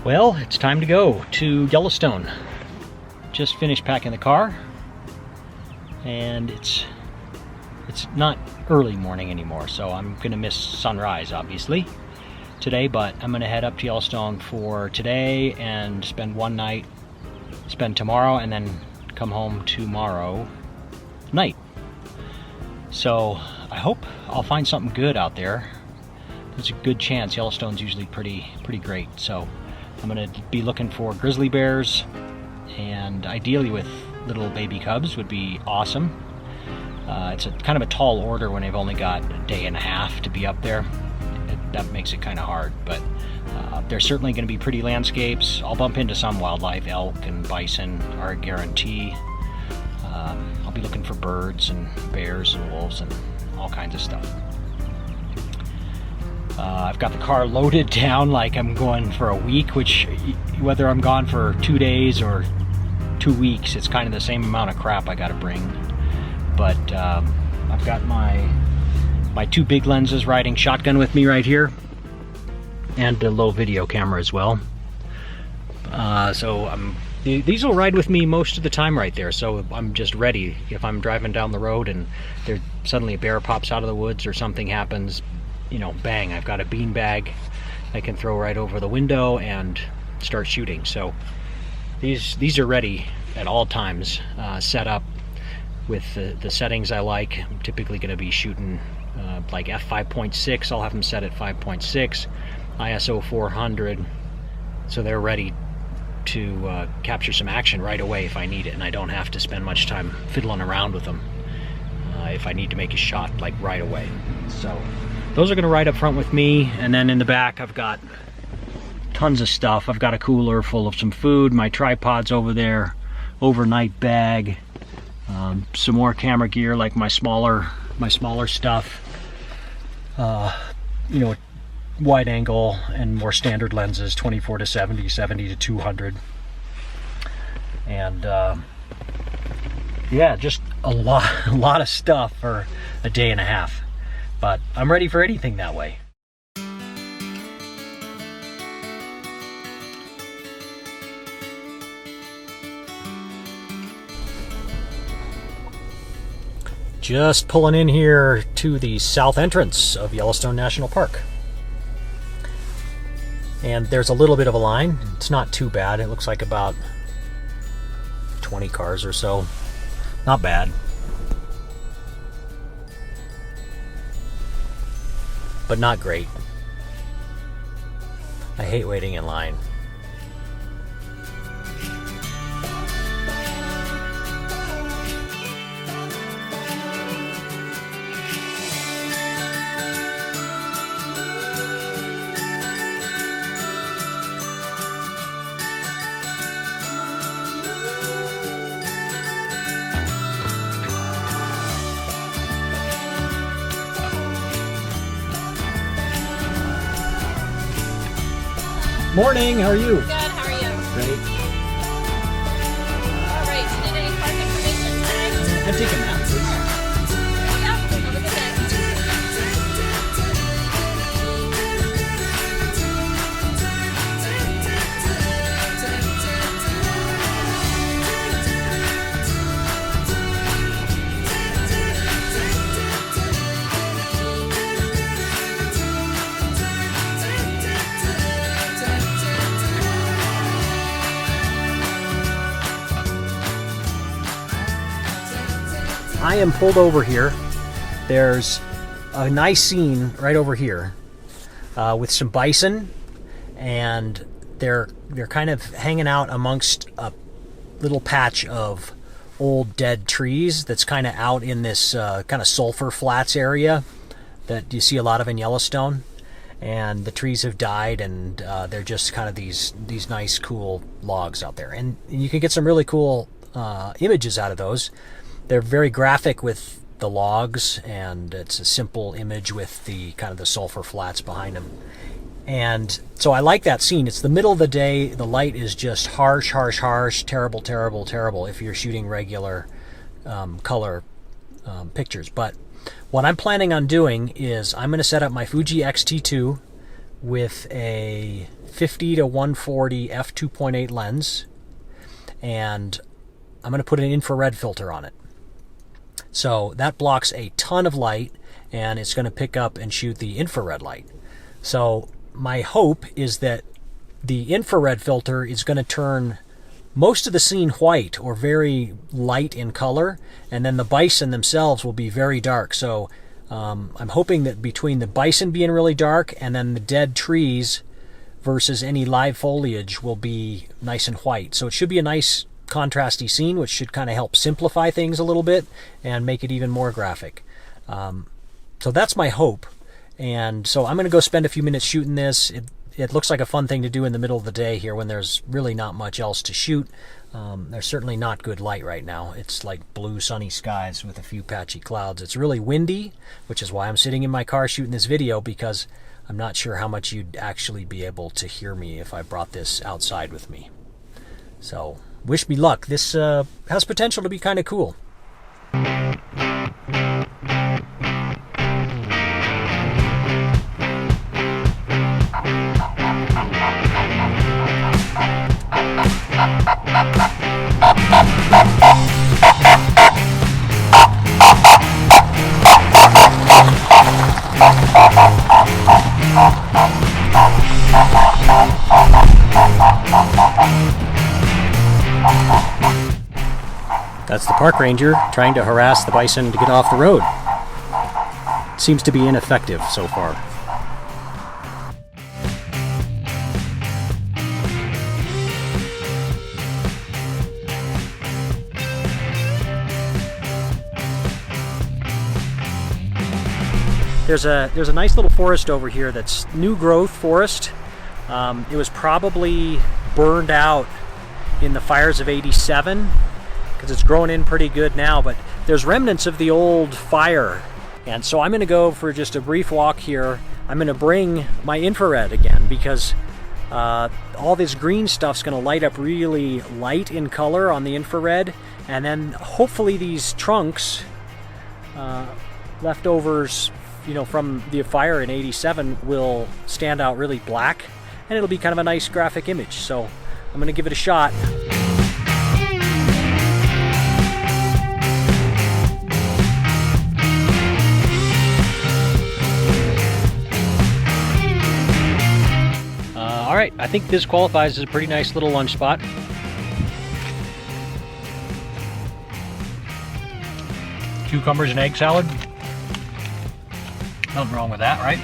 Well, it's time to go to Yellowstone. Just finished packing the car, and it's not early morning anymore, so I'm gonna miss sunrise obviously today, but I'm gonna head up to Yellowstone for today and spend one night, spend tomorrow, and then come home tomorrow night. So I hope I'll find something good out there. There's a good chance. Yellowstone's usually pretty great, so I'm gonna be looking for grizzly bears, and ideally with little baby cubs would be awesome. It's a kind of a tall order when they've only got a day and a half to be up there. That makes it kind of hard, but there's certainly going to be pretty landscapes. I'll bump into some wildlife. Elk and bison are a guarantee. I'll be looking for birds and bears and wolves and all kinds of stuff. I've got the car loaded down like I'm going for a week, which whether I'm gone for 2 days or 2 weeks, it's kind of the same amount of crap I got to bring. But I've got my two big lenses riding shotgun with me right here, and a low video camera as well. So these will ride with me most of the time right there, so I'm just ready. If I'm driving down the road and there suddenly a bear pops out of the woods or something happens, you know, bang, I've got a beanbag I can throw right over the window and start shooting. So these are ready at all times, set up with the settings I like. I'm typically going to be shooting like f5.6. I'll have them set at 5.6, ISO 400, so they're ready to capture some action right away if I need it, and I don't have to spend much time fiddling around with them if I need to make a shot like right away. So those are going to ride up front with me, and then in the back I've got tons of stuff. I've got a cooler full of some food, my tripod's over there, overnight bag, some more camera gear like my smaller stuff, you know, wide angle and more standard lenses, 24 to 70, 70 to 200, and yeah, just a lot of stuff for a day and a half, but I'm ready for anything that way. Just pulling in here to the south entrance of Yellowstone National Park. And there's a little bit of a line. It's not too bad. It looks like about 20 cars or so. Not bad. But not great. I hate waiting in line. Morning, how are you? Good, how are you? Great. Alright, do you need any park information today? I'd take a nap, please. Oh yeah, have a good day. I am pulled over here. There's a nice scene right over here with some bison, and they're kind of hanging out amongst a little patch of old dead trees that's kind of out in this kind of sulfur flats area that you see a lot of in Yellowstone. And the trees have died, and they're just kind of these nice cool logs out there, and you can get some really cool images out of those. They're very graphic with the logs, and it's a simple image with the kind of the sulfur flats behind them. And so I like that scene. It's the middle of the day. The light is just harsh, terrible if you're shooting regular color pictures. But what I'm planning on doing is I'm going to set up my Fuji X-T2 with a 50 to 140 f2.8 lens, and I'm going to put an infrared filter on it. So that blocks a ton of light, and it's going to pick up and shoot the infrared light. So my hope is that the infrared filter is going to turn most of the scene white or very light in color, and then the bison themselves will be very dark. So I'm hoping that between the bison being really dark and then the dead trees versus any live foliage will be nice and white. So it should be a nice contrasty scene, which should kind of help simplify things a little bit and make it even more graphic. So that's my hope. And so I'm going to go spend a few minutes shooting this. It looks like a fun thing to do in the middle of the day here when there's really not much else to shoot. There's certainly not good light right now. It's like blue sunny skies with a few patchy clouds. It's really windy, which is why I'm sitting in my car shooting this video, because I'm not sure how much you'd actually be able to hear me if I brought this outside with me. So wish me luck. This has potential to be kind of cool. That's the park ranger trying to harass the bison to get off the road. Seems to be ineffective so far. There's a nice little forest over here that's new growth forest. It was probably burned out in the fires of '87 because it's growing in pretty good now, but there's remnants of the old fire. And so I'm going to go for just a brief walk here. I'm going to bring my infrared again because all this green stuff's going to light up really light in color on the infrared, and then hopefully these trunks, leftovers, you know, from the fire in '87 will stand out really black, and it'll be kind of a nice graphic image. So I'm going to give it a shot. All right, I think this qualifies as a pretty nice little lunch spot. Cucumbers and egg salad. Nothing wrong with that, right?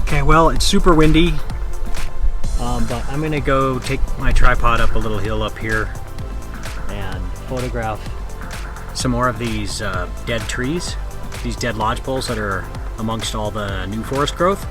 Okay, well, it's super windy, but I'm gonna go take my tripod up a little hill up here and photograph some more of these dead trees, these dead lodge poles that are amongst all the new forest growth,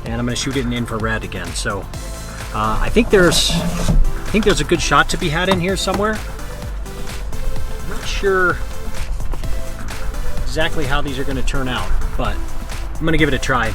and I'm going to shoot it in infrared again. So I think there's a good shot to be had in here somewhere. I'm not sure exactly how these are going to turn out, but I'm going to give it a try.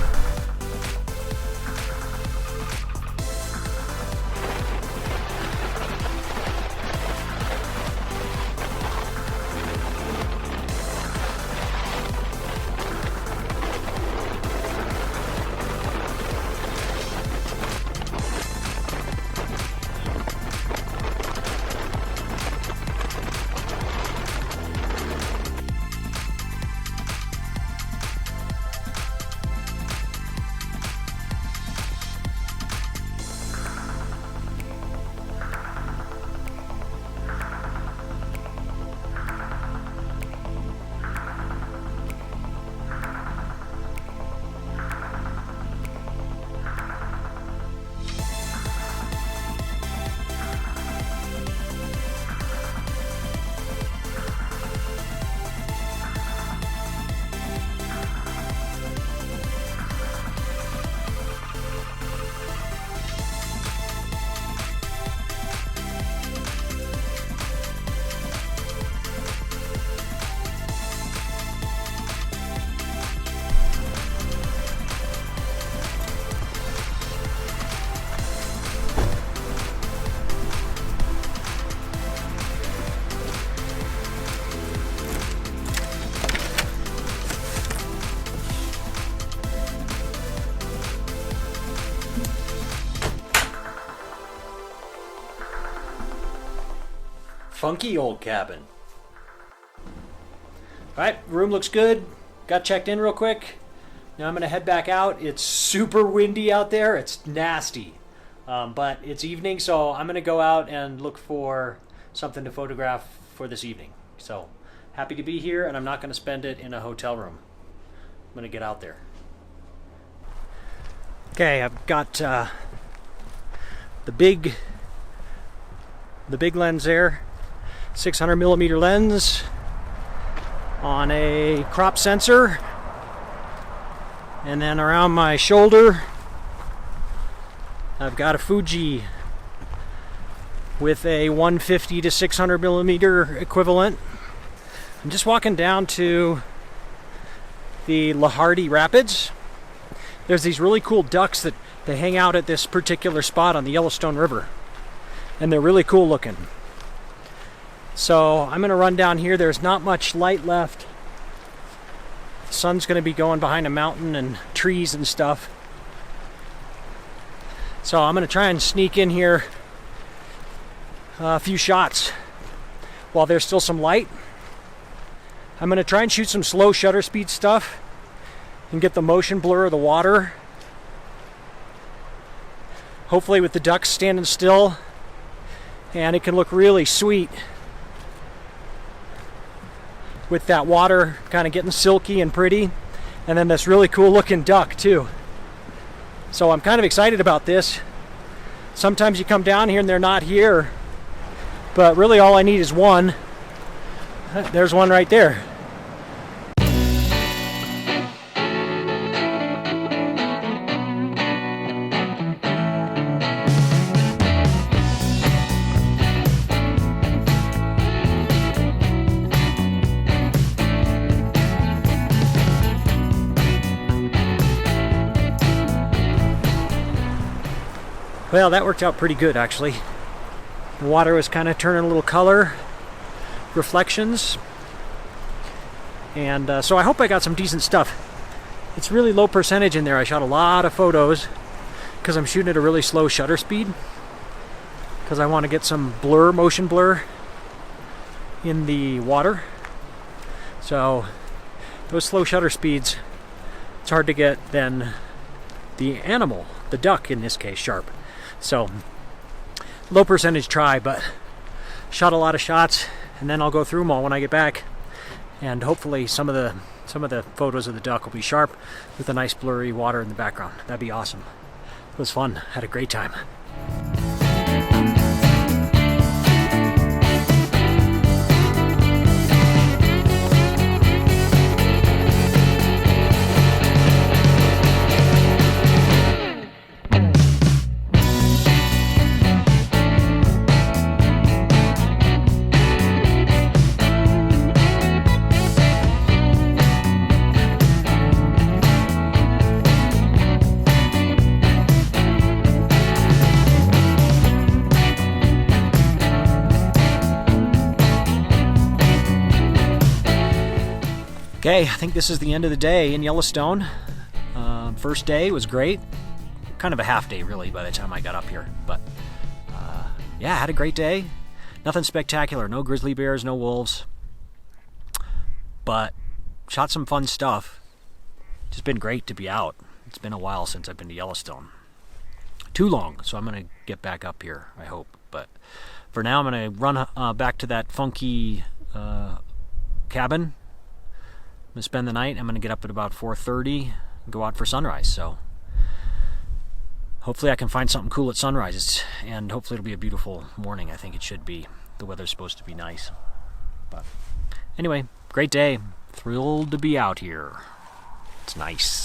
funky old cabin. Alright, room looks good. Got checked in real quick. Now I'm going to head back out. It's super windy out there. It's nasty. But it's evening, so I'm going to go out and look for something to photograph for this evening. So happy to be here, and I'm not going to spend it in a hotel room. I'm going to get out there. Okay, I've got the big lens there, 600 millimeter lens on a crop sensor, and then around my shoulder I've got a Fuji with a 150 to 600 millimeter equivalent. I'm just walking down to the Lahardy Rapids. There's these really cool ducks that they hang out at this particular spot on the Yellowstone River, and they're really cool looking. So I'm going to run down here. There's not much light left. The sun's going to be going behind a mountain and trees and stuff. So I'm going to try and sneak in here a few shots while there's still some light. I'm going to try and shoot some slow shutter speed stuff and get the motion blur of the water. Hopefully with the ducks standing still, and it can look really sweet with that water kind of getting silky and pretty, and then this really cool looking duck too. So I'm kind of excited about this. Sometimes you come down here and they're not here, but really all I need is one. There's one right there. Well, that worked out pretty good, actually. The water was kind of turning a little color, reflections, and so I hope I got some decent stuff. It's really low percentage in there. I shot a lot of photos because I'm shooting at a really slow shutter speed because I want to get some blur, motion blur in the water. So those slow shutter speeds, it's hard to get then the animal, the duck in this case, sharp. So low percentage try, but shot a lot of shots, and then I'll go through them all when I get back, and hopefully some of the photos of the duck will be sharp with a nice blurry water in the background. That'd be awesome. It was fun. Had a great time. Okay, I think this is the end of the day in Yellowstone. First day was great. Kind of a half day, really, by the time I got up here. But, yeah, had a great day. Nothing spectacular. No grizzly bears, no wolves. But shot some fun stuff. Just been great to be out. It's been a while since I've been to Yellowstone. Too long, so I'm going to get back up here, I hope. But for now, I'm going to run back to that funky cabin. I'm going to spend the night. I'm going to get up at about 4:30 and go out for sunrise. So hopefully I can find something cool at sunrise, and hopefully it'll be a beautiful morning. I think it should be. The weather's supposed to be nice. But anyway, great day. Thrilled to be out here. It's nice.